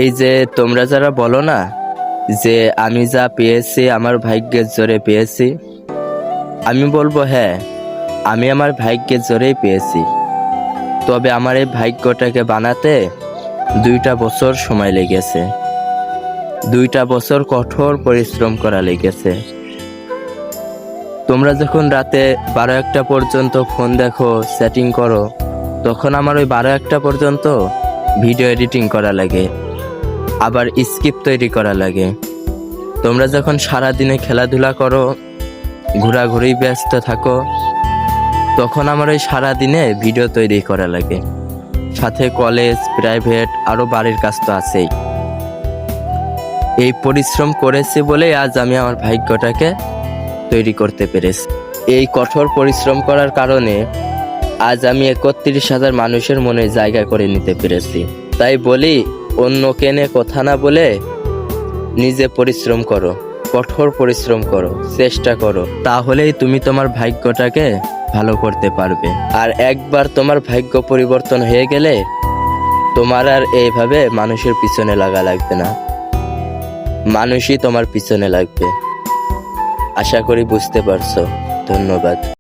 এই যে তোমরা যারা বলো না যে আমি যা পেয়েছি আমার ভাগ্যের জোরে পেয়েছি, আমি বলবো হ্যাঁ, আমি আমার ভাগ্যের জোরেই পেয়েছি। তবে আমার এই ভাগ্যটাকে বানাতে 2টা বছর সময় লেগেছে। 2টা বছর কঠোর পরিশ্রম করা লেগেছে। তোমরা যখন রাতে 12-1টা পর্যন্ত ফোন দেখো, সেটিং করো, তখন আমার ওই 12-1টা পর্যন্ত ভিডিও এডিটিং করা লাগে, আবার স্ক্রিপ্ট তৈরি করা লাগে। তোমরা যখন সারাদিনে খেলাধুলা করো, ঘোরাঘুরি ব্যস্ত থাকো, তখন আমার ওই সারাদিনে ভিডিও তৈরি করা লাগে। সাথে কলেজ, প্রাইভেট, আরও বাড়ির কাজ তো আছেই। এই পরিশ্রম করেছি বলেই আজ আমি আমার ভাগ্যটাকে তৈরি করতে পেরেছি। এই কঠোর পরিশ্রম করার কারণে আজ আমি 31,000 মানুষের মনে জায়গা করে নিতে পেরেছি। তাই বলি, অন্য কেনে কথা না বলে নিজে পরিশ্রম করো, কঠোর পরিশ্রম করো, চেষ্টা করো, তাহলেই তুমি তোমার ভাগ্যটাকে ভালো করতে পারবে। আর একবার তোমার ভাগ্য পরিবর্তন হয়ে গেলে তোমার আর এইভাবে মানুষের পিছনে লাগা লাগবে না, মানুষই তোমার পিছনে লাগবে। আশা করি বুঝতে পারছো। ধন্যবাদ।